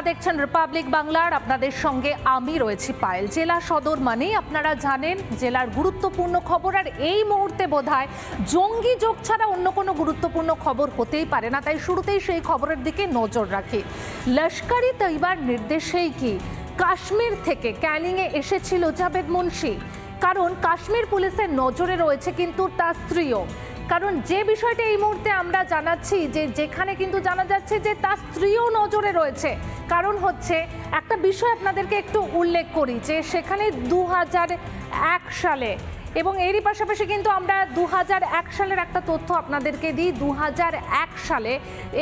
আপনারা দেখছেন রিপাবলিক বাংলার, আপনাদের সঙ্গে আমি রয়েছি পায়েল। জেলা সদর মানেই আপনারা জানেন জেলার গুরুত্বপূর্ণ খবর, আর এই মুহূর্তে বোধহয় জঙ্গি যোগ ছাড়া অন্য কোনো গুরুত্বপূর্ণ খবর হতেই পারে না, তাই শুরুতেই সেই খবরের দিকে নজর রাখি। লস্করি তৈবার নির্দেশেই কি কাশ্মীর থেকে ক্যানিংয়ে এসেছিল জাভেদ মুন্সি? কারণ কাশ্মীর পুলিশের নজরে রয়েছে কিন্তু তার স্ত্রীও। কারণ যে বিষয়টা এই মুহূর্তে আমরা জানাচ্ছি, যেখানে কিন্তু জানা যাচ্ছে যে তার স্ত্রীও নজরে রয়েছে। কারণ হচ্ছে একটা বিষয় আপনাদেরকে একটু উল্লেখ করি, যে সেখানে 2001 সালে, এবং এরই পাশাপাশি কিন্তু আমরা 2001 সালের একটা তথ্য আপনাদেরকে দিই। 2001 সালে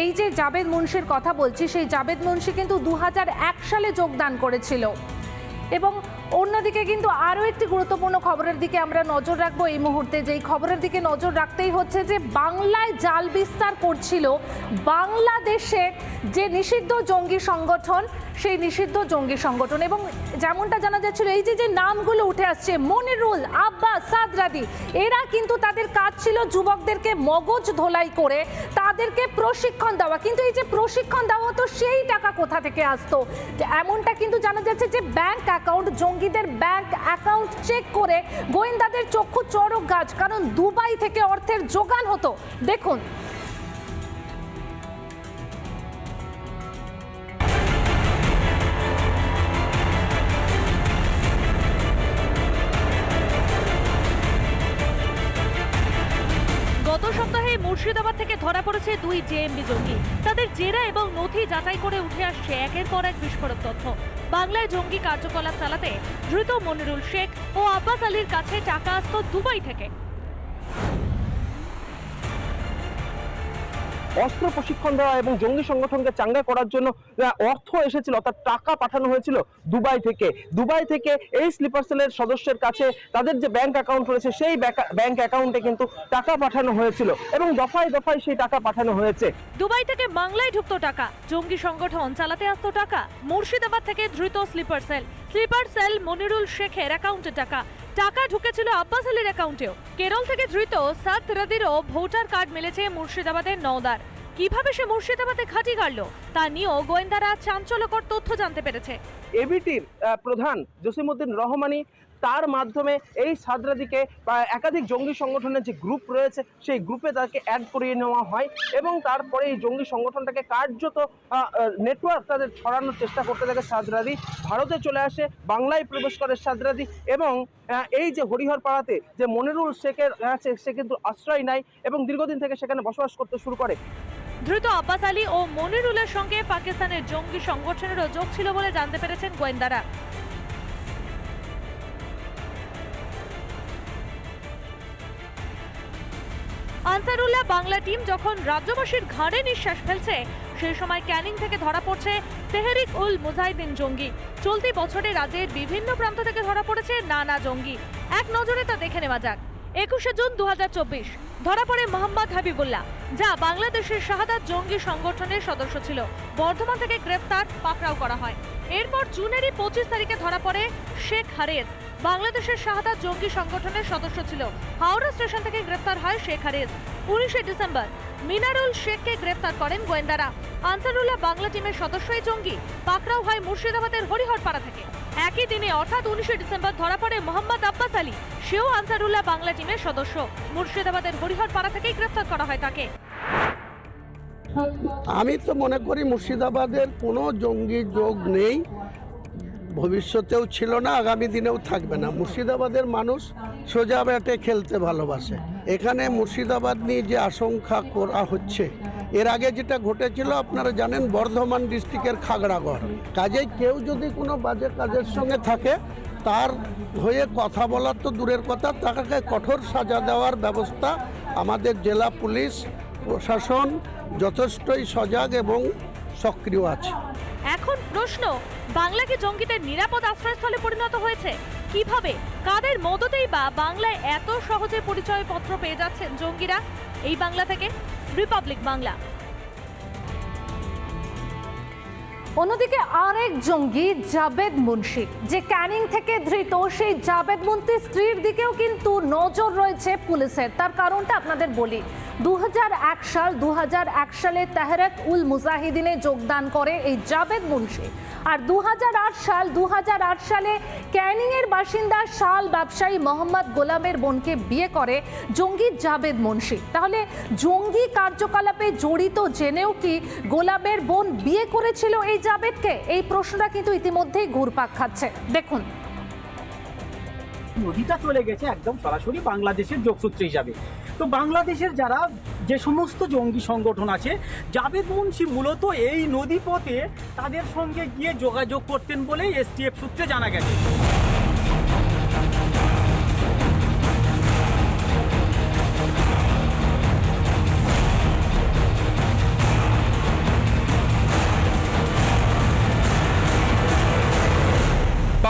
এই যে জাভেদ মুন্সির কথা বলছি, সেই জাভেদ মুন্সি কিন্তু 2001 সালে যোগদান করেছিল। এবং অন্যদিকে কিন্তু আরও একটি গুরুত্বপূর্ণ খবরের দিকে আমরা নজর রাখবো এই মুহূর্তে, যেই খবরের দিকে নজর রাখতেই হচ্ছে যে বাংলায় জাল বিস্তার করছিল বাংলাদেশের যে নিষিদ্ধ জঙ্গি সংগঠন, সেই নিষিদ্ধ জঙ্গি সংগঠন। এবং যেমনটা জানা যাচ্ছিল, এই যে নামগুলো উঠে আসছে, মনিরুল, আব্বাস, সাদরাদি, এরা কিন্তু তাদের কাজ ছিল যুবকদেরকে মগজ ধোলাই করে তাদেরকে প্রশিক্ষণ দেওয়া। কিন্তু এই যে প্রশিক্ষণ দেওয়া হতো, সেই টাকা কোথা থেকে আসতো? এমনটা কিন্তু জানা যাচ্ছে যে ব্যাংক অ্যাকাউন্ট, জঙ্গিদের ব্যাংক অ্যাকাউন্ট চেক করে গোয়েন্দাদের চক্ষু চড়ক গাছ, কারণ দুবাই থেকে অর্থের যোগান হতো। দেখুন, গত সপ্তাহে মুর্শিদাবাদ থেকে ধরা পড়েছে 2 জেএমবি জঙ্গি। তাদের জেরা এবং নথি যাচাই করে উঠে আসছে একের পর এক বিস্ফোরক তথ্য। বাংলায় জঙ্গি কার্যকলাপ চালাতে ধৃত মনিরুল শেখ ও আব্বাস আলীর কাছে টাকা আসতো দুবাই থেকে। অস্ত্র প্রশিক্ষণ দেওয়া এবং জঙ্গি সংগঠনকে চাঙ্গা করার জন্য অর্থ এসেছিল, অর্থাৎ টাকা পাঠানো হয়েছিল দুবাই থেকে। দুবাই থেকে এই স্লিপার সেলের সদস্যের কাছে তাদের যে ব্যাংক অ্যাকাউন্ট রয়েছে, সেই ব্যাংক অ্যাকাউন্টে কিন্তু টাকা পাঠানো হয়েছিল এবং দফায় দফায় সেই টাকা পাঠানো হয়েছে। দুবাই থেকে বাংলায় ঢুকতো টাকা, জঙ্গি সংগঠন চালাতে আসতো টাকা। মুর্শিদাবাদ থেকে ধৃত স্লিপার সেল মনিরুল শেখের অ্যাকাউন্টে টাকা ঢুকেছিল আব্বাস আলীর অ্যাকাউন্টেও। কেরল থেকে ধৃত সাদরাদিরও ভোটার কার্ড মিলেছে মুর্শিদাবাদের নওদার। কিভাবে সে মুর্শিদাবাদে ঘাঁটি গাড়ল তা নিয়েও গোয়েন্দারা চাঞ্চল্যকর তথ্য জানতে পেরেছে। এবিটির প্রধান জসিমউদ্দিন রহমানি, তার মাধ্যমে এই সাদরাদিকে একাধিক জঙ্গি সংগঠনের যে গ্রুপ রয়েছে, সেই গ্রুপে তাকে অ্যাড করিয়ে নেওয়া হয় এবং তারপরে এই জঙ্গি সংগঠনটাকে কার্যত নেটওয়ার্ক তাদের ছড়ানোর চেষ্টা করতে থাকে সাদরাদি। ভারতে চলে আসে, বাংলায় প্রবেশ করে সাদরাদি এবং এই যে হরিহরপাড়াতে যে মনিরুল শেখের আছে, সে কিন্তু আশ্রয় নেয় এবং দীর্ঘদিন থেকে সেখানে বসবাস করতে শুরু করে। ধৃত আব্বাস আলী ও মনিরুলের সঙ্গে পাকিস্তানের জঙ্গি সংগঠনেরও যোগ ছিল বলে জানতে পেরেছেন গোয়েন্দারা। আনসারুল্লাহ বাংলা টিম যখন রাজ্যবাসীর ঘাড়ে নিঃশ্বাস ফেলছে, সেই সময় ক্যানিং থেকে ধরা পড়ছে তেহরিক উল মুজাহিদিন জঙ্গি। চলতি বছরে রাজ্যের বিভিন্ন প্রান্ত থেকে ধরা পড়েছে নানা জঙ্গি। এক নজরে তা দেখে নেওয়া যাক। 21শে জুন 2024 ধরা পড়ে মোহাম্মদ হাবিবুল্লাহ, যা বাংলাদেশের শাহাদাত জঙ্গি সংগঠনের সদস্য ছিল। বর্ধমান থেকে গ্রেফতার, পাকড়াও করা হয়। এরপর জুনেরই 25 তারিখে ধরা পড়ে শেখ হারেজ, বাংলাদেশের শাহাদাত জঙ্গি সংগঠনের সদস্য ছিল। হাওড়া স্টেশন থেকে গ্রেফতার হয় শেখ হারেজ। 19শে ডিসেম্বর মিনারুল শেখকে গ্রেফতার করেন গোয়েন্দারা। আনসারুল্লাহ বাংলা টিমের সদস্য এই জঙ্গি পাকড়াও হয় মুর্শিদাবাদের হরিহরপাড়া থেকে। একই দিনে অর্থাৎ 19শে ডিসেম্বর ধরা পড়ে মোহাম্মদ আব্বাস আলী, সেও আনসারুল্লাহ বাংলা টিমের সদস্য। মুর্শিদাবাদের হরিহরপাড়া থেকেই গ্রেফতার করা হয় তাকে। আমি তো মনে করি মুর্শিদাবাদের কোনো জঙ্গি যোগ নেই, ভবিষ্যতেও ছিল না, আগামী দিনেও থাকবে না। মুর্শিদাবাদের মানুষ সোজা ব্যাটে খেলতে ভালোবাসে। এখানে মুর্শিদাবাদ নিয়ে যে আশঙ্কা করা হচ্ছে, এর আগে যেটা ঘটেছিল আপনারা জানেন, বর্ধমান ডিস্ট্রিক্টের খাগড়াগড়। কাজেই কেউ যদি কোনো বাজে কাজের সঙ্গে থাকে, তার হয়ে কথা বলার তো দূরের কথা, তাকে কঠোর সাজা দেওয়ার ব্যবস্থা আমাদের জেলা পুলিশ প্রশাসন যথেষ্টই সজাগ এবং সক্রিয় আছে। এখন প্রশ্ন, বাংলা কি জঙ্গিদের নিরাপদ আশ্রয়স্থলে পরিণত হয়েছে? কিভাবে, কাদের মদতেই বা বাংলায় এত সহজে পরিচয়পত্র পেয়ে যাচ্ছেন জঙ্গিরা? এই বাংলা থেকে রিপাবলিক বাংলা। অন্যদিকে আরেক জঙ্গি জাবেদ মুন্সি যে ক্যানিং থেকে ধৃত, সেই জাবেদ মুন্সির স্ত্রীর দিকেও কিন্তু নজর রয়েছে পুলিশের। তার কারণটা আপনাদের বলি। 2001 সালে তেহরিক উল মুজাহিদিনে যোগদান করে এই জাবেদ মুন্সি, আর 2008 সালে ক্যানিং এর বাসিন্দা শাল ব্যবসায়ী মোহাম্মদ গোলামের বোনকে বিয়ে করে জঙ্গি জাবেদ মুন্সি। তাহলে জঙ্গি কার্যকলাপে জড়িত জেনেও কি গোলামের বোন বিয়ে করেছিল এই জাবেদকে? এই প্রশ্নটা কিন্তু ইতিমধ্যেই ঘুরপাক খাচ্ছে। দেখুন, নদীটা চলে গেছে একদম সরাসরি বাংলাদেশের যোগসূত্র হিসাবে। তো বাংলাদেশের যারা যে সমস্ত জঙ্গি সংগঠন আছে, জাবেদ মুন্সি মূলত এই নদীপথে তাদের সঙ্গে গিয়ে যোগাযোগ করতেন বলেই এসটিএফ সূত্রে জানা গেছে।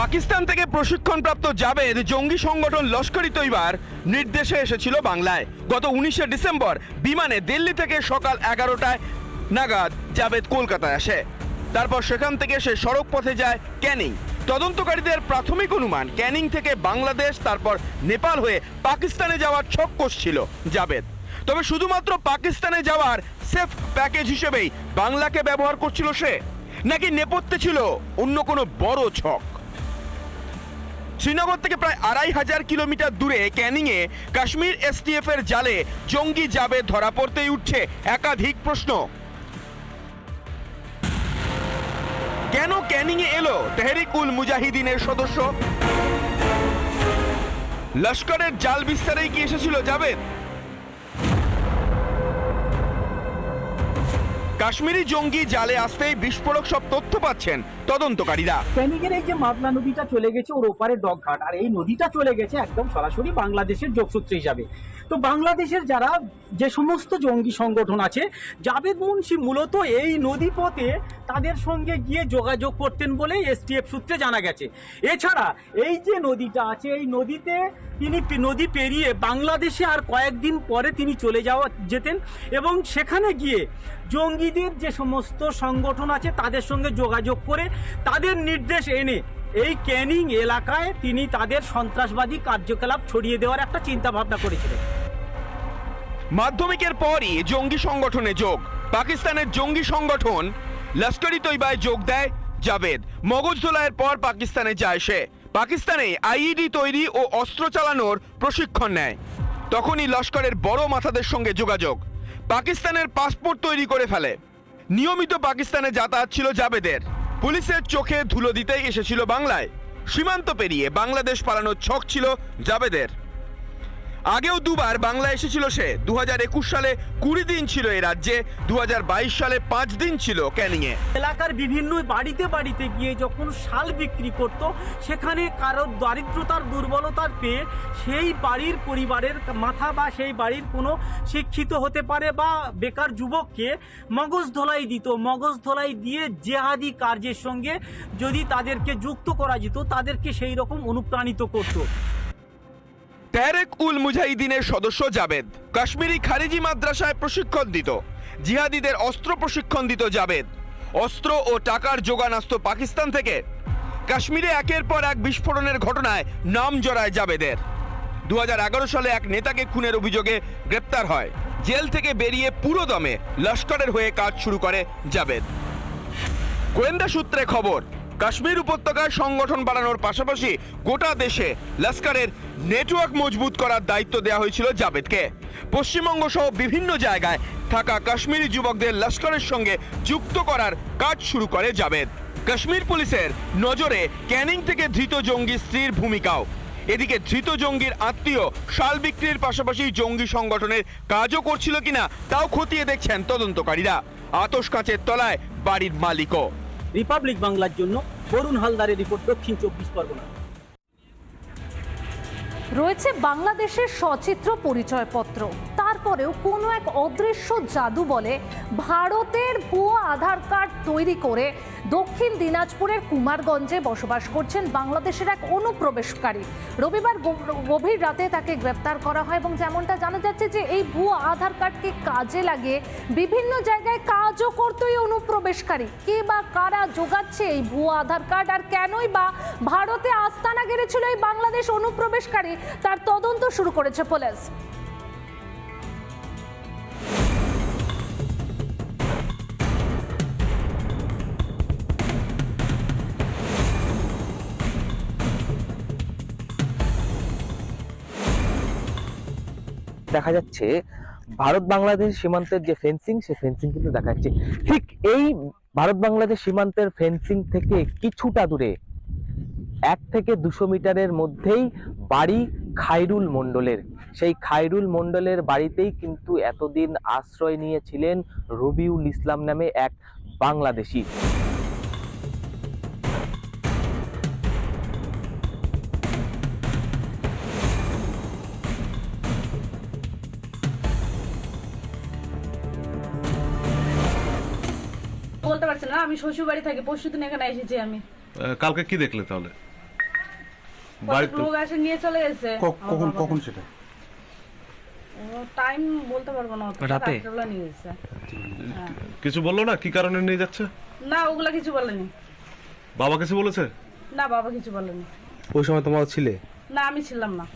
পাকিস্তান থেকে প্রশিক্ষণপ্রাপ্ত জাবেদ জঙ্গি সংগঠন লস্কর-ই তৈবার নির্দেশে এসেছিল বাংলায়। গত 19শে ডিসেম্বর বিমানে দিল্লি থেকে সকাল 11টায় নাগাদ জাবেদ কলকাতায় আসে। তারপর সেখান থেকে সে সড়ক পথে যায় ক্যানিং। তদন্তকারীদের প্রাথমিক অনুমান ক্যানিং থেকে বাংলাদেশ তারপর নেপাল হয়ে পাকিস্তানে যাওয়ার ছক কষছিল জাবেদ। তবে শুধুমাত্র পাকিস্তানে যাওয়ার সেফ প্যাকেজ হিসেবেই বাংলাকে ব্যবহার করছিল সে, নাকি নেপথ্যে ছিল অন্য কোনো বড় ছক? শ্রীনগর থেকে প্রায় 2500 কিলোমিটার দূরে ক্যানিংয়ে কাশ্মীর এসটিএফ এর জালে জঙ্গি জাবেদ ধরা পড়তেই উঠছে একাধিক প্রশ্ন। কেন ক্যানিংয়ে এলো তেহরিক উল মুজাহিদিনের সদস্য? লস্করের জাল বিস্তারেই কি এসেছিল জাবেদ? কাশ্মীরি জঙ্গি জালে আসতেই বিস্ফোরক সব তথ্য পাচ্ছেন তদন্তকারীরা। ক্যানিংয়ের এই যে মাদলা নদীটা চলে গেছে ওর ওপারে ডকঘাট, আর এই নদীটা চলে গেছে একদম সরাসরি বাংলাদেশের যোগসূত্র হিসাবে। তো বাংলাদেশের যারা যে সমস্ত জঙ্গি সংগঠন আছে, জাবেদ মুন্সি মূলত এই নদীপথে তাদের সঙ্গে গিয়ে যোগাযোগ করতেন বলেই এসটিএফ সূত্রে জানা গেছে। এছাড়া এই যে নদীটা আছে, এই নদীতে তিনি নদী পেরিয়ে বাংলাদেশে আর কয়েকদিন পরে তিনি চলে যেতেন এবং সেখানে গিয়ে জঙ্গিদের যে সমস্ত সংগঠন আছে তাদের সঙ্গে যোগাযোগ করে তাদের নির্দেশ এনে এই ক্যানিং এলাকায় তিনি তাদের সন্ত্রাসবাদী কার্যকলাপ ছড়িয়ে দেওয়ার একটা চিন্তা ভাবনা করেছিলেন। মাধ্যমিকের পরই জঙ্গি সংগঠনে যোগ। পাকিস্তানের জঙ্গি সংগঠন লস্কর-ই তৈবায় যোগ দেয় জাবেদ। মগজধোলাইয়ের পর পাকিস্তানে যায় সে। পাকিস্তানে আইইডি তৈরি ও অস্ত্র চালানোর প্রশিক্ষণ নেয়। তখনই লস্করের বড় মাথাদের সঙ্গে যোগাযোগ। পাকিস্তানের পাসপোর্ট তৈরি করে ফেলে। নিয়মিত পাকিস্তানে যাতায়াত ছিল জাবেদের। পুলিশের চোখে ধুলো দিতেই এসেছিল বাংলায়। সীমান্ত পেরিয়ে বাংলাদেশ পালানোর ছক ছিল জাবেদের। আগেও দুবার বাংলা এসেছিল সে। 2021 সালে 20 দিন ছিল এই রাজ্যে, 2022 সালে 5 দিন ছিল ক্যানিংয়ে। এলাকার বিভিন্ন বাড়িতে বাড়িতে গিয়ে যখন শাল বিক্রি করত, সেখানে কারো দারিদ্রতার দুর্বলতার পেয়ে সেই বাড়ির পরিবারের মাথা বা সেই বাড়ির কোনো শিক্ষিত হতে পারে বা বেকার যুবককে মগজ ধোলাই দিত। মগজ ধোলাই দিয়ে জেহাদি কার্যের সঙ্গে যদি তাদেরকে যুক্ত করা যেত, তাদেরকে সেই রকম অনুপ্রাণিত করত। তেহরিক উল মুজাহিদিনের সদস্য জাবেদ কাশ্মীরি খারিজি মাদ্রাসায় প্রশিক্ষণ দিত। জিহাদিদের অস্ত্র প্রশিক্ষণ দিত জাবেদ। অস্ত্র ও টাকার যোগান আসত পাকিস্তান থেকে। কাশ্মীরে একের পর এক বিস্ফোরণের ঘটনায় নাম জড়ায় জাবেদের। 2011 সালে এক নেতাকে খুনের অভিযোগে গ্রেপ্তার হয়। জেল থেকে বেরিয়ে পুরো দমে লস্করের হয়ে কাজ শুরু করে জাবেদ। গোয়েন্দা সূত্রে খবর, কাশ্মীর উপত্যকায় সংগঠন বাড়ানোর পাশাপাশি গোটা দেশে লস্করের নেটওয়ার্ক মজবুত করার দায়িত্ব দেওয়া হয়েছিল জাবেদকে। পশ্চিমবঙ্গ সহ বিভিন্ন জায়গায় থাকা কাশ্মীরি যুবকদের লস্করের সঙ্গে যুক্ত করার কাজ শুরু করে জাবেদ। কাশ্মীর পুলিশের নজরে ক্যানিং থেকে ধৃত জঙ্গি স্ত্রীর ভূমিকাও। এদিকে ধৃত জঙ্গির আত্মীয় শাল বিক্রির পাশাপাশি জঙ্গি সংগঠনের কাজও করছিল কিনা তাও খতিয়ে দেখছেন তদন্তকারীরা। আতশ কাঁচের তলায় বাড়ির মালিকও। রিপাবলিক বাংলার জন্য বরুণ হালদারের রিপোর্ট, দক্ষিণ 24 পরগনা। রয়েছে বাংলাদেশের সচিত্র পরিচয়পত্র, তার পরেও কোনো এক অদৃশ্য জাদু বলে ভারতের ভুয়ো আধার কার্ড তৈরি করে দক্ষিণ দিনাজপুরের কুমারগঞ্জে বসবাস করছেন বাংলাদেশের এক অনুপ্রবেশকারী। রবিবার গভীর রাতে তাকে গ্রেপ্তার করা হয় এবং যেমনটা জানা যাচ্ছে যে এই ভুয়ো আধার কার্ডকে কাজে লাগিয়ে বিভিন্ন জায়গায় কাজও করতো এই অনুপ্রবেশকারী। কে বা কারা জোগাচ্ছে এই ভুয়ো আধার কার্ড, আর কেনই বা ভারতে আস্তানা গেড়েছিল এই বাংলাদেশ অনুপ্রবেশকারী, তার তদন্ত শুরু করেছে পুলিশ। দেখা যাচ্ছে ভারত বাংলাদেশ সীমান্তের যে ফেন্সিং, সে ফেন্সিং কিন্তু দেখা যাচ্ছে ঠিক এই ভারত বাংলাদেশ সীমান্তের ফেন্সিং থেকে কিছুটা দূরে 1 থেকে 200 মিটারের মধ্যেই বাড়ি খায়রুল মণ্ডলের। সেই খায়রুল মণ্ডলের বাড়িতেই কিন্তু এতদিন আশ্রয় নিয়েছিলেন রবিউল ইসলাম নামে এক বাংলাদেশি। বলতে পারছি না, আমি শ্বশুর বাড়ি থাকি, পরশুদিন এখানে এসেছি আমি। কালকে কি দেখলে তাহলে? কত লোক এসে নিয়ে চলে গেছে। কখন সেটা? টাইম বলতে পারবো না, রাতে রাত্রেবেলা নিয়ে গেছে। কিছু বললো না কি কারণে নিয়ে যাচ্ছে? না, ওগুলা কিছু বলেনি। বাবা কিছু বলেছে? না, বাবা কিছু বলেনি। ওই সময় তোমার ছিলে? না, আমি ছিলাম না।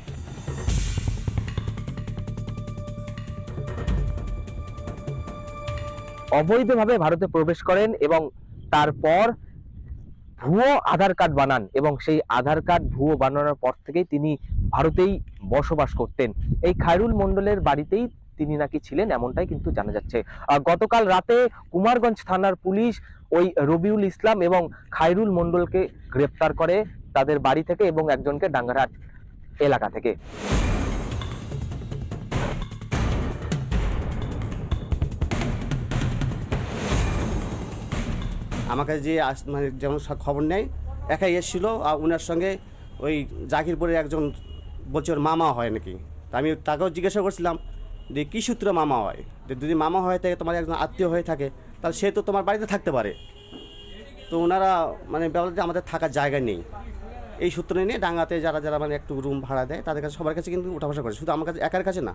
অবৈধভাবে ভারতে প্রবেশ করেন এবং তারপর ভুয়ো আধার কার্ড বানান, এবং সেই আধার কার্ড ভুয়ো বানানোর পর থেকেই তিনি ভারতেই বসবাস করতেন। এই খায়রুল মণ্ডলের বাড়িতেই তিনি নাকি ছিলেন, এমনটাই কিন্তু জানা যাচ্ছে। গতকাল রাতে কুমারগঞ্জ থানার পুলিশ ওই রবিউল ইসলাম এবং খায়রুল মণ্ডলকে গ্রেপ্তার করে তাদের বাড়ি থেকে এবং একজনকে ডাঙ্গারহাট এলাকা থেকে। আমাকে যে মানে যেমন খবর নেয় একাই এসেছিলো, আর ওনার সঙ্গে ওই জাকিরপুরের একজন বলছে ওর মামা হয় নাকি। তা আমি তাকেও জিজ্ঞাসা করছিলাম যে কী সূত্রে মামা হয়, যে যদি মামা হয়ে থাকে, তোমার একজন আত্মীয় হয়ে থাকে, তাহলে সে তো তোমার বাড়িতে থাকতে পারে। তো ওনারা মানে বলে যে আমাদের থাকার জায়গা নেই, এই সূত্রে নিয়ে ডাঙ্গাতে যারা যারা মানে একটু রুম ভাড়া দেয় তাদের কাছে সবার কাছে কিন্তু উঠা বসা করে, শুধু আমার কাছে একার কাছে না,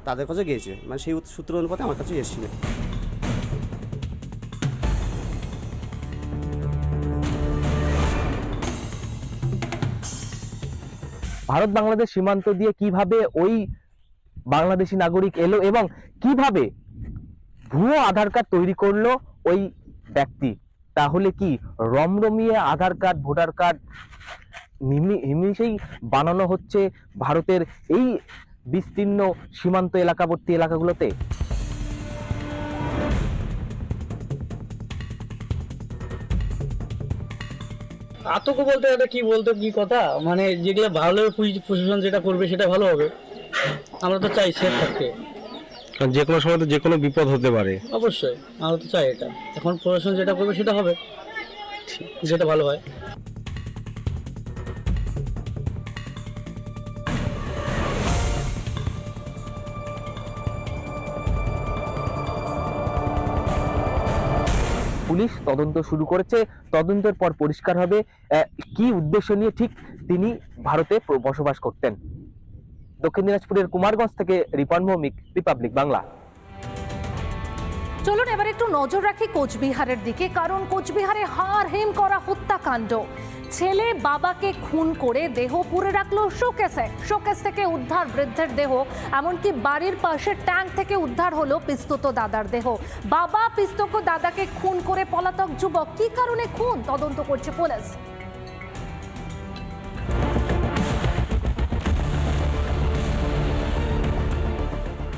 তাদের কাছে গিয়েছে, মানে সেই সূত্র অনুপাতে আমার কাছে এসেছিল। ভারত বাংলাদেশ সীমান্ত দিয়ে কিভাবে ওই বাংলাদেশি নাগরিক এলো এবং কিভাবে ভুয়ো আধার কার্ড তৈরি করলো ওই ব্যক্তি, তাহলে কি রমরমিয়ে আধার কার্ড ভোটার কার্ড নিমিষেই বানানো হচ্ছে ভারতের এই বিস্তীর্ণ সীমান্ত এলাকাবর্তী এলাকাগুলোতে? আতঙ্ক বলতে এটা কি কথা, মানে যেগুলো ভালো প্রশাসন যেটা করবে সেটা ভালো হবে। আমরা তো চাই সেফ থাকতে, যে কোনো সময় তো যে কোনো বিপদ হতে পারে। অবশ্যই আমরা তো চাই এটা। এখন প্রশাসন যেটা করবে সেটা হবে, যেটা ভালো হয়। পুলিশ তদন্ত শুরু করেছে, তদন্তের পর পরিষ্কার হবে কি উদ্দেশ্য নিয়ে ঠিক তিনি ভারতে বসবাস করতেন। দক্ষিণ দিনাজপুরের কুমারগঞ্জ থেকে রিপন ভৌমিক, রিপাবলিক বাংলা। চলুন এবার একটু নজর রাখি কোচবিহারের দিকে, কারণ কোচবিহারে হাড়হিম করা হত্যাকাণ্ড। ছেলে বাবাকে খুন করে দেহ পুড়ে রাখলো শোকেসে। শোকেস থেকে উদ্ধার বৃদ্ধের দেহ, এমনকি বাড়ির পাশে ট্যাঙ্ক থেকে উদ্ধার হলো পিস্তত দাদার দেহ। বাবা পিস্তত দাদাকে খুন করে পলাতক যুবক, কি কারণে খুন তদন্ত করছে পুলিশ।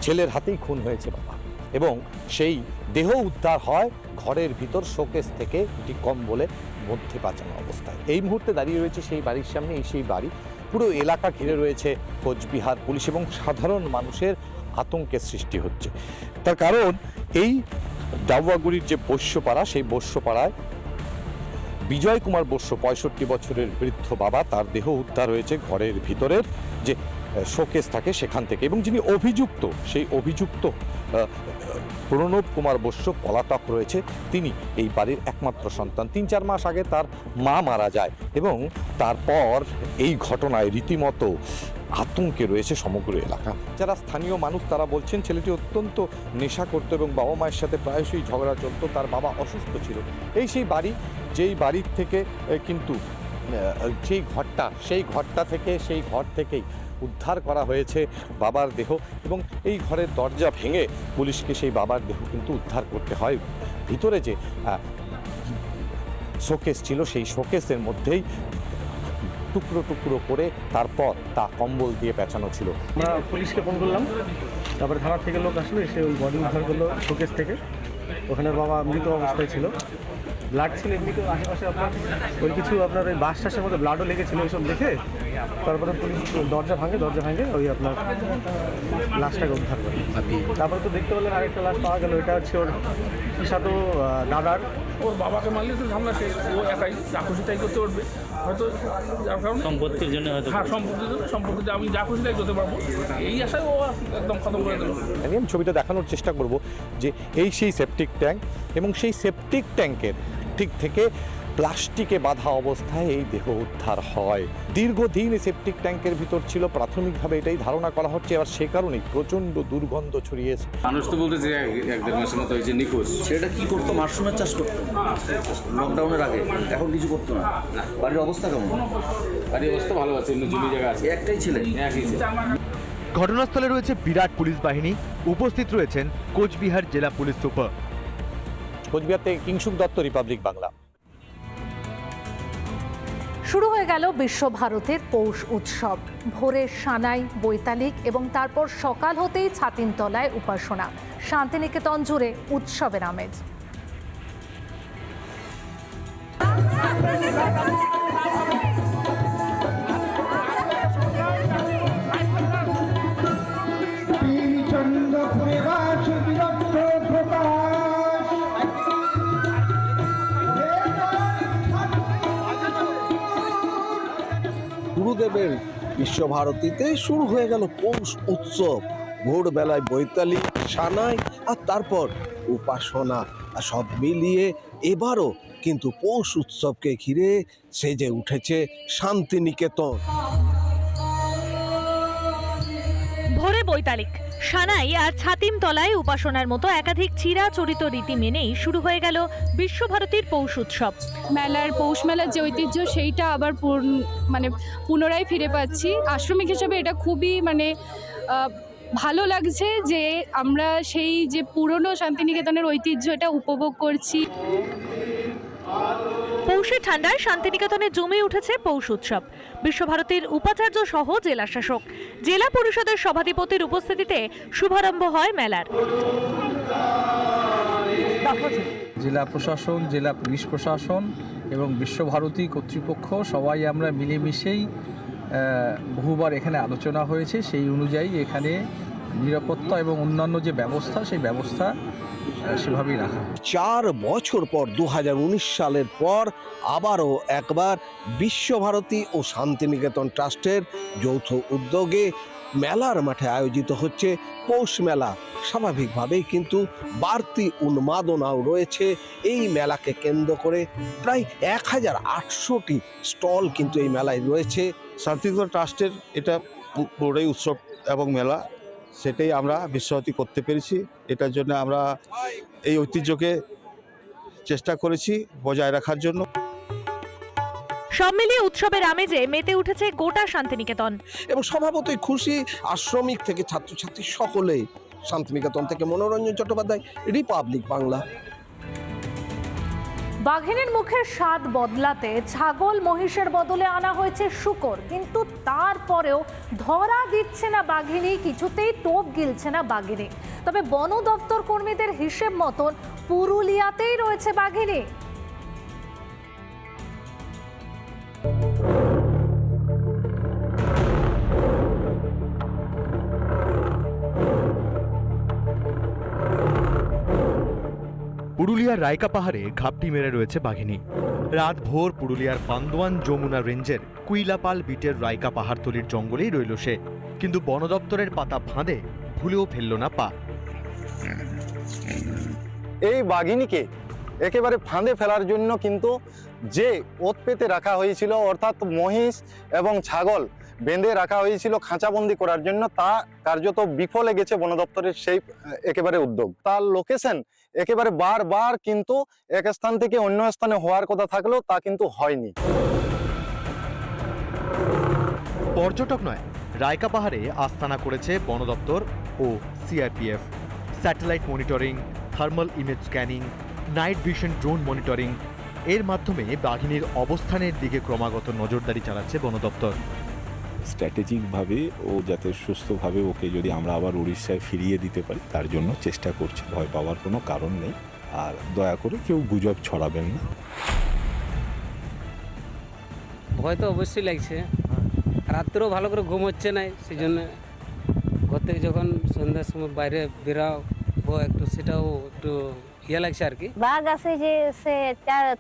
ছেলের হাতেই খুন হয়েছে বাবা, এবং সেই দেহ উদ্ধার হয় ঘরের ভিতর শোকেস থেকে একটি কম্বলের মধ্যে বাঁচানো অবস্থায়। এই মুহূর্তে দাঁড়িয়ে রয়েছে সেই বাড়ির সামনে, সেই বাড়ি পুরো এলাকা ঘিরে রয়েছে কোচবিহার পুলিশ, এবং সাধারণ মানুষের আতঙ্কের সৃষ্টি হচ্ছে। তার কারণ এই ডাউয়াগুড়ির যে বস্যপাড়া, সেই বস্যপাড়ায় বিজয় কুমার বস্য 65 বছরের বৃদ্ধ বাবা, তার দেহ উদ্ধার হয়েছে ঘরের ভিতরের যে শোকেস থাকে সেখান থেকে, এবং যিনি অভিযুক্ত সেই অভিযুক্ত প্রণব কুমার বৈশ্য পলাতক রয়েছে। তিনি এই বাড়ির একমাত্র সন্তান। 3-4 মাস আগে তার মা মারা যায় এবং তারপর এই ঘটনায় রীতিমতো আতঙ্কে রয়েছে সমগ্র এলাকা। যারা স্থানীয় মানুষ তারা বলছেন ছেলেটি অত্যন্ত নেশা করত এবং বাবা মায়ের সাথে প্রায়শই ঝগড়া চলতো। তার বাবা অসুস্থ ছিল। এই সেই বাড়ি, যেই বাড়ির থেকে কিন্তু সেই ঘর থেকেই উদ্ধার করা হয়েছে বাবার দেহ, এবং এই ঘরের দরজা ভেঙে পুলিশকে সেই বাবার দেহ কিন্তু উদ্ধার করতে হয়। ভিতরে যে শোকেস ছিল সেই শোকেসের মধ্যেই টুকরো টুকরো করে তারপর তা কম্বল দিয়ে পেঁচানো ছিল। আমরা পুলিশকে ফোন করলাম, তারপরে থানা থেকে লোক আসলো, এসে ওই বডি উদ্ধার করলো শোকেস থেকে। ওখানে বাবা মৃত অবস্থায় ছিল, ব্লাড ছিল এমনিতে আশেপাশে, আপনার ওই কিছু আপনার ওই বাস টাসের মধ্যে ব্লাডও লেগেছিল। এইসব দেখে তারপরে পুলিশ দরজা ভাঙে ওই আপনার লাশটাকে উদ্ধার করে। তারপরে তো দেখতে পেলেন আরেকটা লাশ পাওয়া গেল, এটা হচ্ছে ওর সাথে দাদার। ওর বাবাকে মারলে তো ঝামেলা শেষ, ও একাই যা খুশি তাই করতে পারবে হয়তো, যার কারণে সম্পত্তির জন্য হয়তো, হ্যাঁ সম্পত্তিতে আমি যা খুশি তাই করতে পারবো, এই আশায় ও একদম খতম করে দিল। আমি ছবিটা দেখানোর চেষ্টা করব যে এই সেই সেপটিক ট্যাঙ্ক, এবং সেই সেপটিক ট্যাঙ্কের ঠিক থেকে প্লাস্টিকে বাঁধা অবস্থায় এই দেহ উদ্ধার হয়। দীর্ঘদিন এই সেপটিক ট্যাঙ্কের ভিতর ছিল, প্রাথমিকভাবে এটাই ধারণা করা হচ্ছে। এবার সে কারণেই প্রচণ্ড দুর্গন্ধ ছড়িয়েছে। মানুষ তো বলতে যে 1-1.5 মাসের মতো হয়েছে নিখোঁজ। সেটা কি করতো? মাশরুমের চাষ করতো লকডাউনের আগে, এখন কিছু করতো না। বাড়ির অবস্থা কেমন? বাড়ির অবস্থা ভালো আছে, জমি জায়গা আছে। একটাই ছেলে? একই ছেলে। ঘটনাস্থলে রয়েছে বিরাট পুলিশ বাহিনী, উপস্থিত রয়েছেন কোচবিহার জেলা পুলিশ সুপার। কোচবিহার থেকে কিংশুক দত্ত, রিপাবলিক বাংলা। শুরু হয়ে গেল বিশ্বভারতীর পৌষ উৎসব। ভোরে সানাই, বৈতালিক এবং তারপর সকাল হতেই ছাতিমতলায় উপাসনা। শান্তিনিকেতন জুড়ে উৎসবের আমেজ। গুরুদেবের বিশ্বভারতীতে শুরু হয়ে গেল পৌষ উৎসব। ভোরবেলায় বৈতালি, সানাই আর তারপর উপাসনা, আর সব মিলিয়ে এবারও কিন্তু পৌষ উৎসবকে ঘিরে সেজে উঠেছে শান্তিনিকেতন। ভোরে বৈতালিক, সানাই আর ছাতিমতলায় উপাসনার মতো একাধিক চিরাচরিত রীতি মেনেই শুরু হয়ে গেল বিশ্বভারতীর পৌষ উৎসব। মেলার পৌষ মেলার যে ঐতিহ্য সেইটা আবার পুনরায় ফিরে পাচ্ছি। আশ্রমিক হিসেবে এটা খুবই ভালো লাগছে যে আমরা সেই যে পুরনো শান্তিনিকেতনের ঐতিহ্য এটা উপভোগ করছি। পৌষের ঠান্ডায় শান্তিনিকেতনে জমে উঠেছে পৌষ উৎসব। বিশ্বভারতীর উপাচার্য সহ জেলা শাসক, জেলা পরিষদের সভাধিপতির উপস্থিতিতে শুভারম্ভ হয় মেলার। জেলা প্রশাসন, জেলা পুলিশ প্রশাসন এবং বিশ্বভারতী কর্তৃপক্ষ সবাই আমরা মিলেমিশেই বহুবার এখানে আলোচনা হয়েছে। সেই অনুযায়ী এখানে নিরাপত্তা এবং অন্যান্য যে ব্যবস্থা, সেই ব্যবস্থা সেভাবেই রাখা। 4 বছর পর 2019 সালের পর আবারও একবার বিশ্বভারতী ও শান্তিনিকেতন ট্রাস্টের যৌথ উদ্যোগে মেলার মাঠে আয়োজিত হচ্ছে পৌষ মেলা। স্বাভাবিকভাবেই কিন্তু বাড়তি উন্মাদনাও রয়েছে এই মেলাকে কেন্দ্র করে। প্রায় 1800টি স্টল কিন্তু এই মেলায় রয়েছে। শান্তিনিকেতন ট্রাস্টের এটা পুরোটাই উৎসব এবং মেলা, সেটাই আমরা বিশ্বভারতী করতে পেরেছি। এটার জন্য আমরা এই ঐতিহ্যকে চেষ্টা করেছি বজায় রাখার জন্য। সব মিলিয়ে উৎসবের আমেজে মেতে উঠেছে গোটা শান্তিনিকেতন। এবং স্বভাবতই খুশি আশ্রমিক থেকে ছাত্রছাত্রী সকলেই। শান্তিনিকেতন থেকে মনোরঞ্জন চট্টোপাধ্যায়, রিপাবলিক বাংলা। বাঘিনীর মুখের স্বাদ বদলাতে ছাগল মহিষের বদলে আনা হয়েছে শূকর, কিন্তু তারপরেও ধরা দিচ্ছে না বাঘিনী, কিছুতেই টোপ গিলছে না বাঘিনী। তবে বন দপ্তর কর্মীদের হিসেব মতন পুরুলিয়াতেই রয়েছে বাঘিনী। পুরুলিয়ার রায়কা পাহাড়ে ঘাপটি মেরে রয়েছে বাঘিনী। রাত ভোর পুরুলিয়ার পান্দোয়ান যমুনা রেঞ্জের কুইলাপাল বিটের রায়কা পাহাড়তলির জঙ্গলেই রইল সে। কিন্তু বন দপ্তরের পাতা ফাঁদে ভুলেও ফেলল না পা। এই বাঘিনীকে একেবারে ফাঁদে ফেলার জন্য কিন্তু যে ওত পেতে রাখা হয়েছিল, অর্থাৎ মহিষ এবং ছাগল বেঁধে রাখা হয়েছিল খাঁচাবন্দি করার জন্য, তা কার্যত বিফলে গেছে বন দপ্তরের সেই একেবারে উদ্যোগ। তার লোকেশন একেবারে বারবার কিন্তু এক স্থান থেকে অন্য স্থানে হওয়ার কথা থাকলেও তা কিন্তু হয়নি। পর্যটক নয়, রায়কা পাহাড়ে আস্তানা করেছে বন দপ্তর ও CRPF. Satellite monitoring, thermal image scanning, night vision drone monitoring এর মাধ্যমে বাঘিনীর অবস্থানের দিকে ক্রমাগত নজরদারি চালাচ্ছে বন দপ্তর। স্ট্র্যাটেজিকভাবে ও যাতে সুস্থভাবে ওকে যদি আমরা আবার উড়িষ্যায় ফিরিয়ে দিতে পারি তার জন্য চেষ্টা করছি। ভয় পাওয়ার কোনো কারণ নেই, আর দয়া করে কেউ গুজব ছড়াবেন না। ভয় তো অবশ্যই লাগছে, রাত্রেও ভালো করে ঘুম হচ্ছে না, সেই জন্য ঘর থেকে যখন সন্ধ্যার সময় বাইরে বেরাও একটু সেটাও একটু ইয়ে লাগছে আর কি। বাঘ আসে যে সে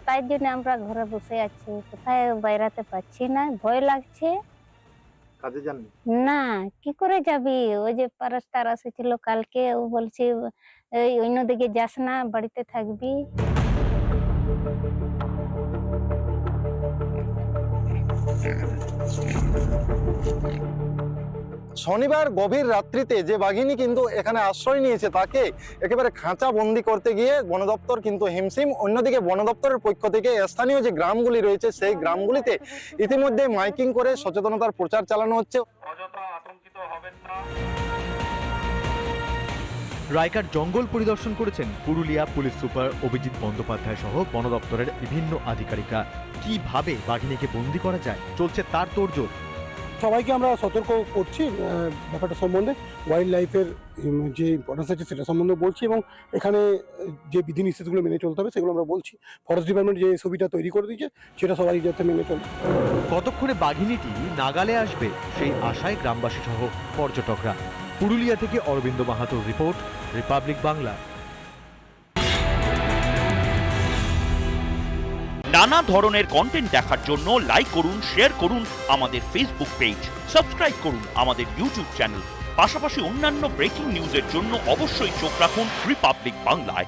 তাই জন্য আমরা ঘরে বসে আছি, কোথায় বাইরাতে পাচ্ছি না, ভয় লাগছে। কাজে যাননি? না, কি করে যাবি? ওই যে পারাস্তার এসেছিল কালকে, ও বলছে এই অন্যদিকে যাস না, বাড়িতে থাকবি। শনিবার গভীর রাত্রিতে যে বাঘিনী কিন্তু এখানে আশ্রয় নিয়েছে, তাকে একেবারে খাঁচা বন্দি করতে গিয়ে বন দপ্তর কিন্তু হিমশিম। অন্যদিকে বন দপ্তরের পক্ষ থেকে স্থানীয় যে গ্রামগুলি রয়েছে সেই গ্রামগুলিতে ইতিমধ্যে মাইকিং করে সচেতনতার প্রচার চালানো হচ্ছে। রায়কার জঙ্গল পরিদর্শন করেছেন পুরুলিয়া পুলিশ সুপার অভিজিৎ বন্দ্যোপাধ্যায় সহ বন দপ্তরের বিভিন্ন আধিকারিকরা। কিভাবে বাঘিনীকে বন্দি করা যায় চলছে তার তোড়জোড়। সবাইকে আমরা সতর্ক করছি ব্যাপারটা সম্বন্ধে, ওয়াইল্ড লাইফের যে ইম্পর্টেন্স আছে সেটা সম্বন্ধে বলছি, এবং এখানে যে বিধিনিষেধগুলো মেনে চলতে হবে সেগুলো আমরা বলছি। ফরেস্ট ডিপার্টমেন্ট যে ছবিটা তৈরি করে দিয়েছে সেটা সবাই যাতে মেনে চলে। কতক্ষণে বাঘিনীটি নাগালে আসবে সেই আশায় গ্রামবাসী সহ পর্যটকরা। পুরুলিয়া থেকে অরবিন্দ মাহাতোর রিপোর্ট, রিপাবলিক বাংলা। নানা ধরনের কন্টেন্ট দেখার জন্য লাইক করুন, শেয়ার করুন আমাদের ফেসবুক পেজ, সাবস্ক্রাইব করুন আমাদের ইউটিউব চ্যানেল। পাশাপাশি অন্যান্য ব্রেকিং নিউজের জন্য অবশ্যই চোখ রাখুন রিপাবলিক বাংলায়।